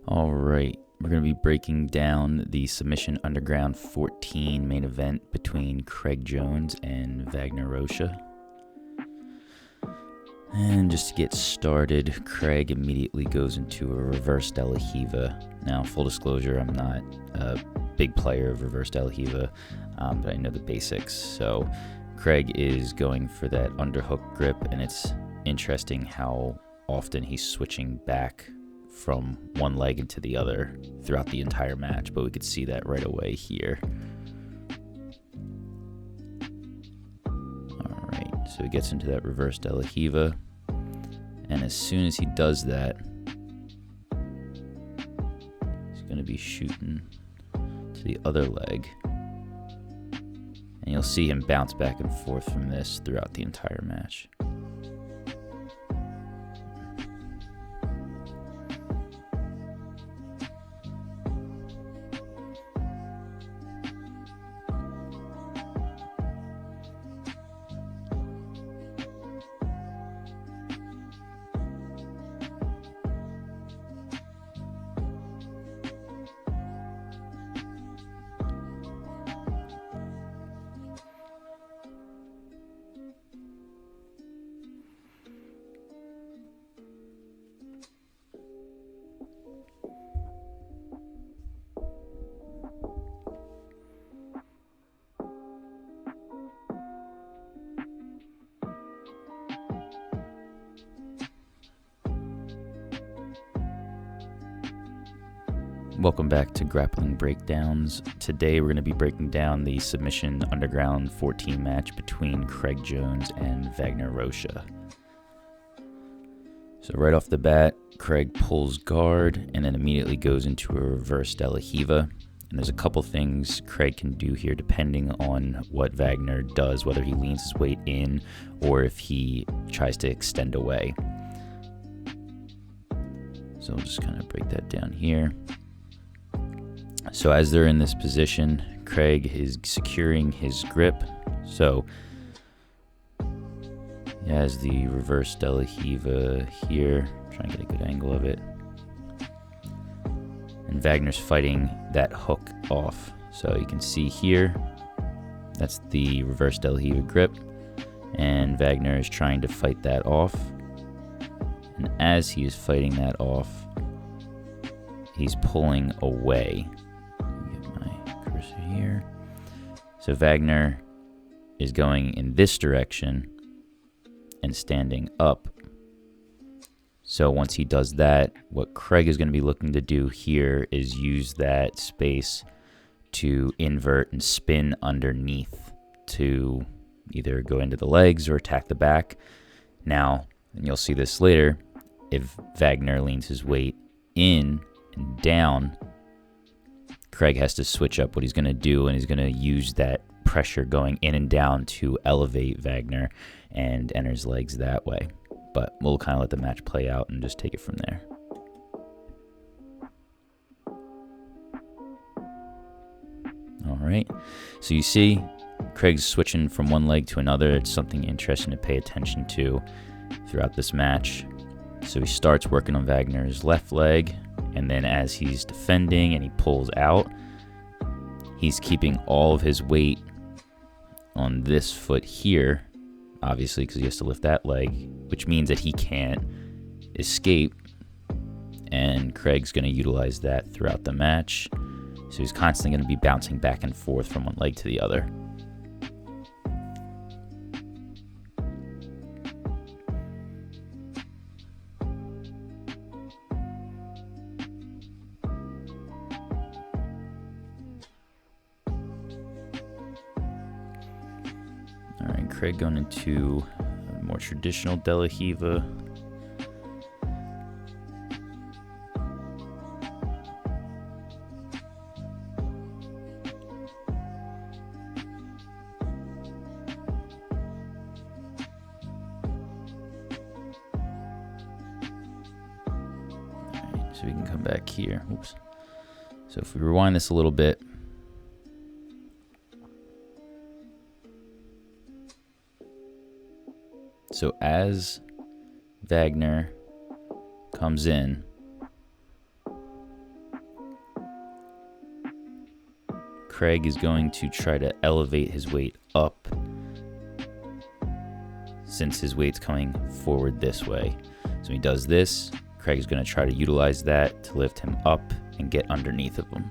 All right, we're going to be breaking down the Submission Underground 14 main event between Craig Jones and Vagner Rocha. And just to get started, Craig immediately goes into a reverse De La Riva. Now, full disclosure, I'm not a big player of reverse De La Riva, but I know the basics. So Craig is going for that underhook grip, and it's interesting how often he's switching back from one leg into the other throughout the entire match, but we could see that right away here. All right, so he gets into that reverse De La Riva, and as soon as he does that, he's going to be shooting to the other leg, and you'll see him bounce back and forth from this throughout the entire match. Welcome back to Grappling Breakdowns. Today we're going to be breaking down the Submission Underground 14 match between Craig Jones and Vagner Rocha. So right off the bat, Craig pulls guard and then immediately goes into a reverse De La Riva. And there's a couple things Craig can do here depending on what Vagner does, whether he leans his weight in or if he tries to extend away. So we'll just kind of break that down here. So as they're in this position, Craig is securing his grip. So he has the reverse De La Riva here. Trying to get a good angle of it. And Vagner's fighting that hook off. So you can see here, that's the reverse De La Riva grip. And Vagner is trying to fight that off. And as he is fighting that off, he's pulling away. Here. So Vagner is going in this direction and standing up. So once he does that, what Craig is going to be looking to do here is use that space to invert and spin underneath to either go into the legs or attack the back. Now, and you'll see this later, if Vagner leans his weight in and down, Craig has to switch up what he's going to do, and he's going to use that pressure going in and down to elevate Vagner and enter his legs that way. But we'll kind of let the match play out and just take it from there. All right, so you see Craig's switching from one leg to another. It's something interesting to pay attention to throughout this match. So he starts working on Vagner's left leg, and then as he's defending and he pulls out, he's keeping all of his weight on this foot here, obviously because he has to lift that leg, which means that he can't escape, and Craig's going to utilize that throughout the match. So he's constantly going to be bouncing back and forth from one leg to the other. All right, Craig going into a more traditional De La Riva. All right, so we can come back here. Oops. So if we rewind this a little bit, so as Vagner comes in, Craig is going to try to elevate his weight up since his weight's coming forward this way. So he does this, Craig is going to try to utilize that to lift him up and get underneath of him.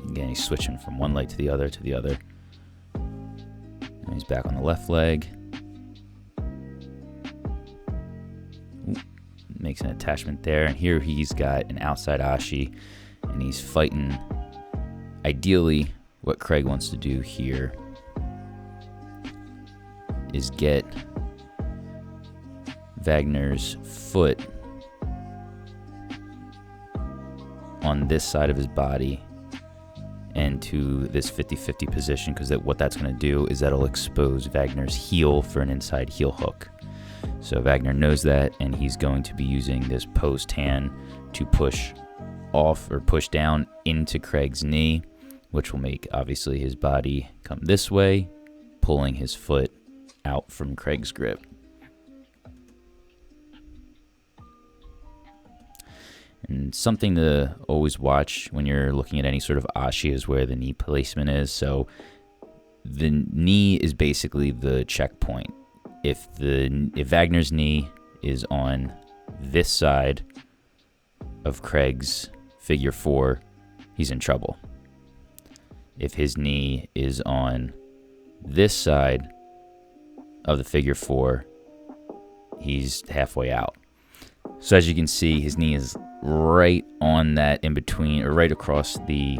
Again, he's switching from one leg to the other And he's back on the left leg. Ooh, makes an attachment there. And here he's got an outside ashi. And he's fighting, ideally, what Craig wants to do here is get Vagner's foot on this side of his body and to this 50-50 position, because what that's going to do is that'll expose Vagner's heel for an inside heel hook. So Vagner knows that, and he's going to be using this post hand to push off or push down into Craig's knee, which will make obviously his body come this way, pulling his foot out from Craig's grip. And something to always watch when you're looking at any sort of ashi is where the knee placement is. So the knee is basically the checkpoint. If Vagner's knee is on this side of Craig's figure 4, he's in trouble. If his knee is on this side of the figure 4, he's halfway out. So as you can see, his knee is right on that in between, or right across the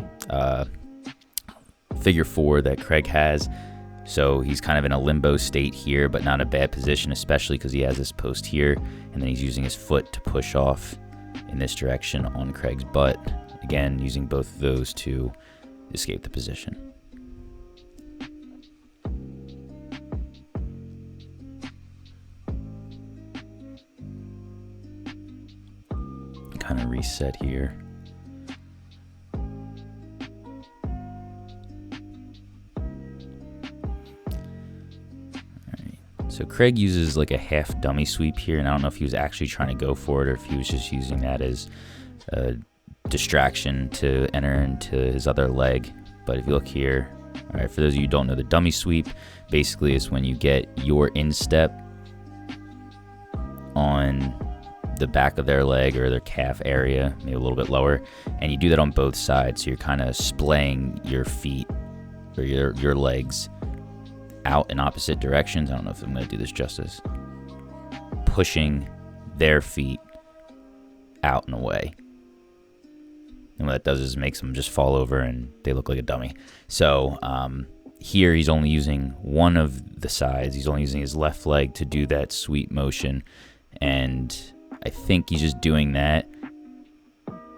figure 4 that Craig has. So he's kind of in a limbo state here, but not a bad position, especially because he has this post here, and then he's using his foot to push off in this direction on Craig's butt. Again, using both of those to escape the position. Kind of reset here. Alright, so Craig uses like a half dummy sweep here, and I don't know if he was actually trying to go for it or if he was just using that as a distraction to enter into his other leg. But if you look here, alright, for those of you who don't know, the dummy sweep basically is when you get your instep on the back of their leg or their calf area, maybe a little bit lower, and you do that on both sides. So you're kind of splaying your feet or your legs out in opposite directions. I don't know if I'm going to do this justice. Pushing their feet out and away. And what that does is makes them just fall over and they look like a dummy. So here he's only using one of the sides. He's only using his left leg to do that sweep motion, and I think he's just doing that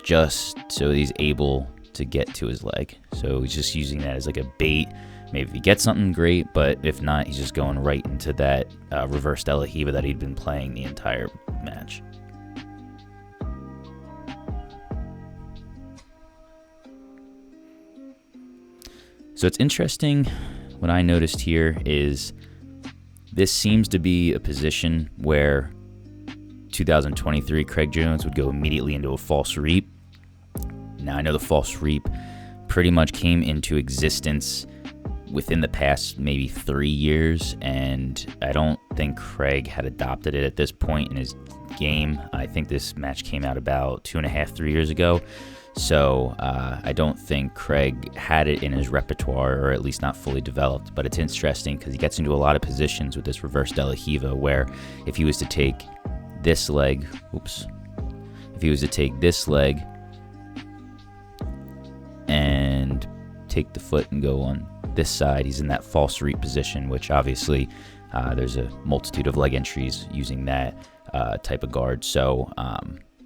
just so he's able to get to his leg. So he's just using that as like a bait. Maybe if he gets something, great, but if not, he's just going right into that reverse De La Riva that he'd been playing the entire match. So it's interesting, what I noticed here is this seems to be a position where 2023 Craig Jones would go immediately into a false reap. Now I know the false reap pretty much came into existence within the past maybe 3 years, and I don't think Craig had adopted it at this point in his game. I think this match came out about 2.5, 3 years ago. So I don't think Craig had it in his repertoire, or at least not fully developed. But it's interesting because he gets into a lot of positions with this reverse De La Riva where if he was to take this leg, if he was to take this leg and take the foot and go on this side, he's in that false reap position, which obviously there's a multitude of leg entries using that type of guard. So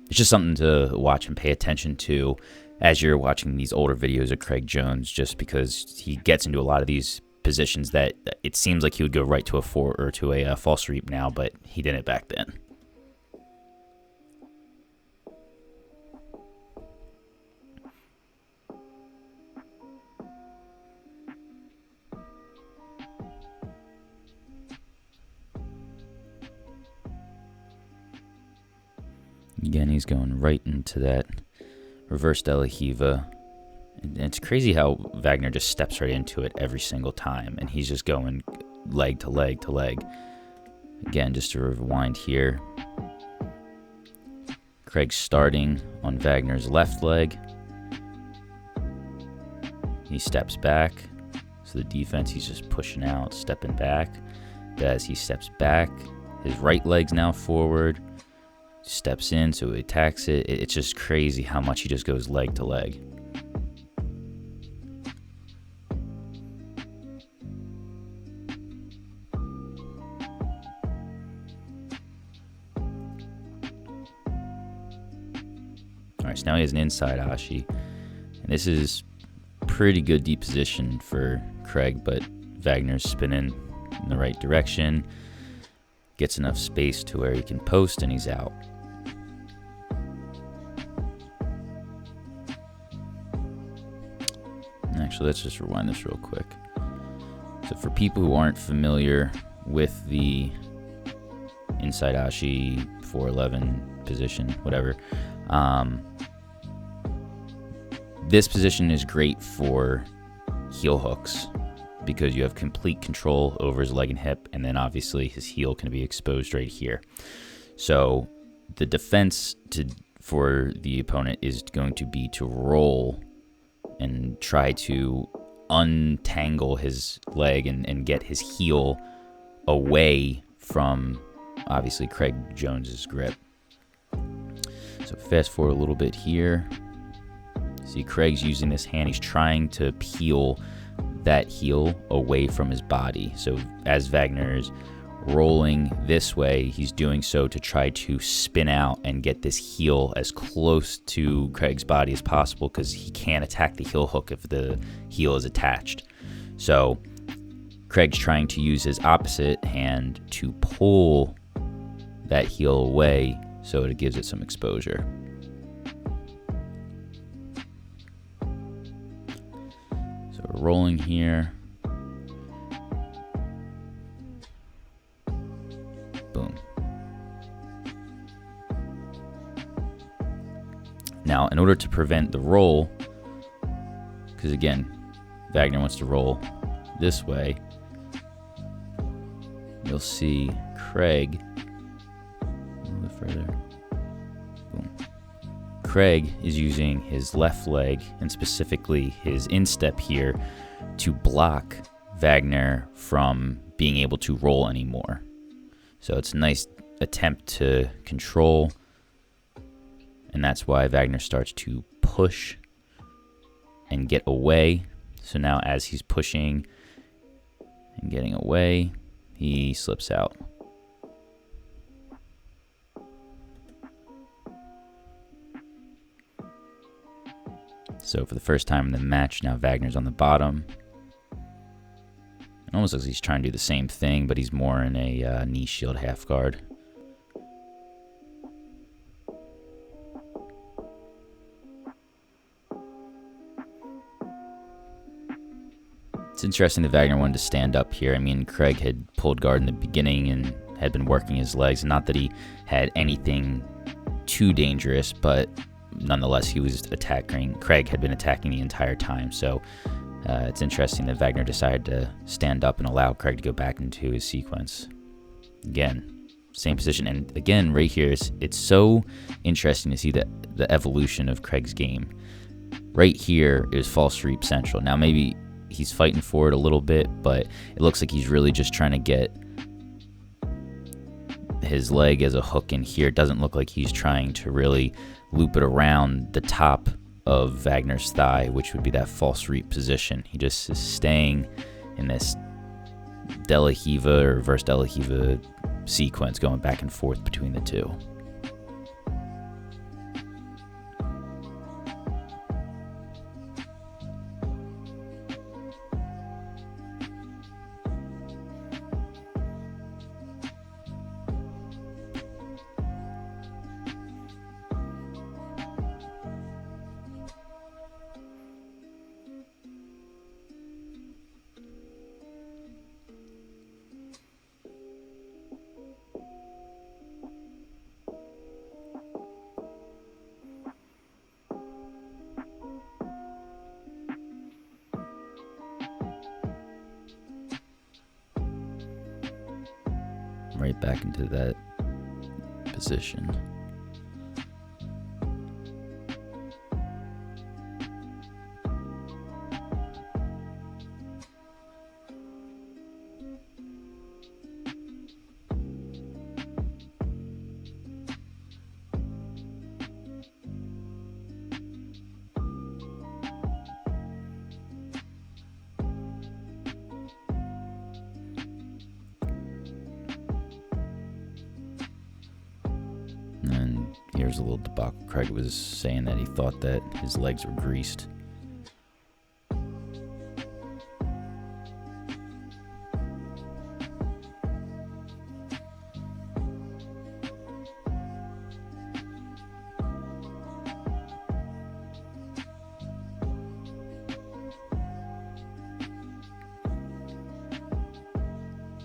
it's just something to watch and pay attention to as you're watching these older videos of Craig Jones, just because he gets into a lot of these positions that it seems like he would go right to a false reap now, but he didn't back then. Again, he's going right into that reverse de la Riva. And it's crazy how Vagner just steps right into it every single time, and he's just going leg to leg to leg. Again, just to rewind here, Craig's starting on Vagner's left leg. He steps back, so the defense, he's just pushing out, stepping back. But as he steps back, his right leg's now forward, steps in, so he attacks it. It's just crazy how much he just goes leg to leg. Alright, so now he has an inside ashi, and this is pretty good deep position for Craig, but Vagner's spinning in the right direction, gets enough space to where he can post, and he's out. Actually, let's just rewind this real quick. So for people who aren't familiar with the inside ashi 411 position, whatever, this position is great for heel hooks because you have complete control over his leg and hip, and then obviously his heel can be exposed right here. So the defense for the opponent is going to be to roll and try to untangle his leg and get his heel away from, obviously, Craig Jones's grip. So fast forward a little bit here. See, Craig's using this hand. He's trying to peel that heel away from his body. So as Vagner is rolling this way, he's doing so to try to spin out and get this heel as close to Craig's body as possible, because he can't attack the heel hook if the heel is attached. So Craig's trying to use his opposite hand to pull that heel away so it gives it some exposure. So we're rolling here. Boom. Now, in order to prevent the roll, because again, Vagner wants to roll this way, you'll see Craig a little bit further. Boom. Craig is using his left leg, and specifically his instep here, to block Vagner from being able to roll anymore. So it's a nice attempt to control, and that's why Vagner starts to push and get away. So now as he's pushing and getting away, he slips out. So for the first time in the match, now Vagner's on the bottom. It almost looks like he's trying to do the same thing, but he's more in a knee shield half guard. It's interesting that Vagner wanted to stand up here. I mean, Craig had pulled guard in the beginning and had been working his legs. Not that he had anything too dangerous, but nonetheless, he was attacking. Craig had been attacking the entire time. So it's interesting that Vagner decided to stand up and allow Craig to go back into his sequence. Again, same position. And again, right here, it's so interesting to see the evolution of Craig's game. Right here is false sweep central. Now, maybe he's fighting for it a little bit, but it looks like he's really just trying to get his leg as a hook in here. It doesn't look like he's trying to really loop it around the top of Vagner's thigh, which would be that false reap position. He just is staying in this de la Riva or reverse de la Riva sequence, going back and forth between the two. right back into that position. And here's a little debacle. Craig was saying that he thought that his legs were greased.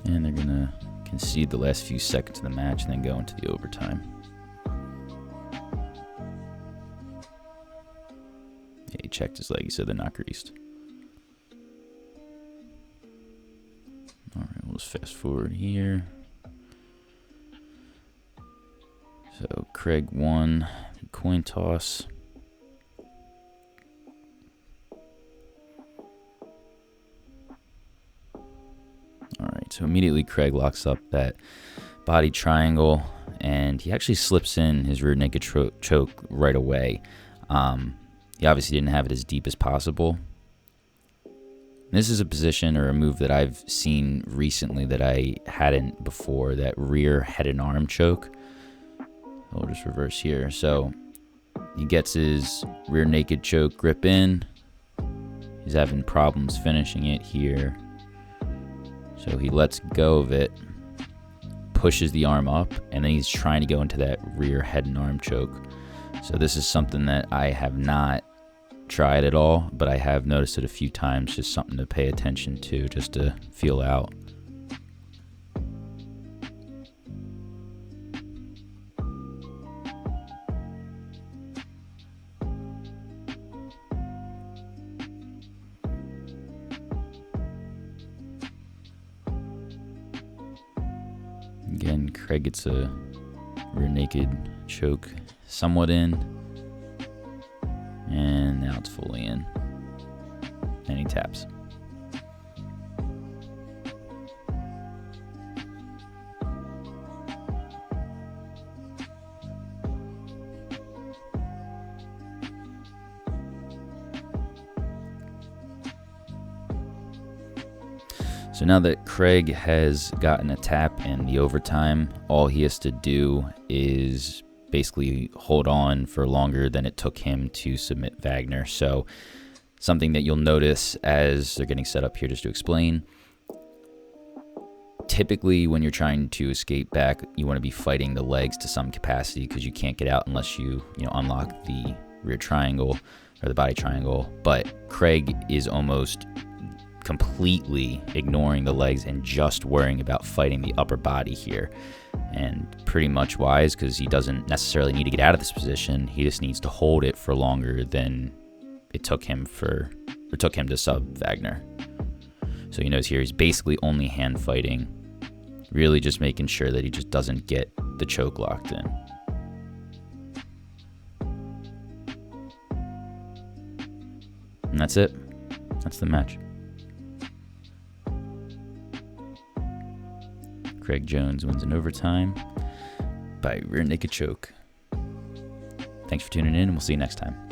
And they're going to concede the last few seconds of the match and then go into the overtime. Yeah, he checked his leg. He said they're not greased. All right, we'll just fast forward here. So Craig won the coin toss. All right, so immediately Craig locks up that body triangle, and he actually slips in his rear naked choke right away. He obviously didn't have it as deep as possible. This is a position or a move that I've seen recently that I hadn't before, that rear head and arm choke. We'll just reverse here. So he gets his rear naked choke grip in. He's having problems finishing it here. So he lets go of it, pushes the arm up, and then he's trying to go into that rear head and arm choke. So this is something that I have not tried at all, but I have noticed it a few times, just something to pay attention to, just to feel out. Again, Craig gets a rear naked choke somewhat in, and now it's fully in, and he taps. So now that Craig has gotten a tap in the overtime, all he has to do is basically hold on for longer than it took him to submit Vagner. So something that you'll notice as they're getting set up here, just to explain, typically when you're trying to escape back, you want to be fighting the legs to some capacity, because you can't get out unless you unlock the rear triangle or the body triangle. But Craig is almost completely ignoring the legs and just worrying about fighting the upper body here. And pretty much wise, because he doesn't necessarily need to get out of this position. He just needs to hold it for longer than it took him to sub Vagner. So you notice here he's basically only hand fighting, really just making sure that he just doesn't get the choke locked in. And that's it. That's the match. Craig Jones wins in overtime by rear naked choke. Thanks for tuning in, and we'll see you next time.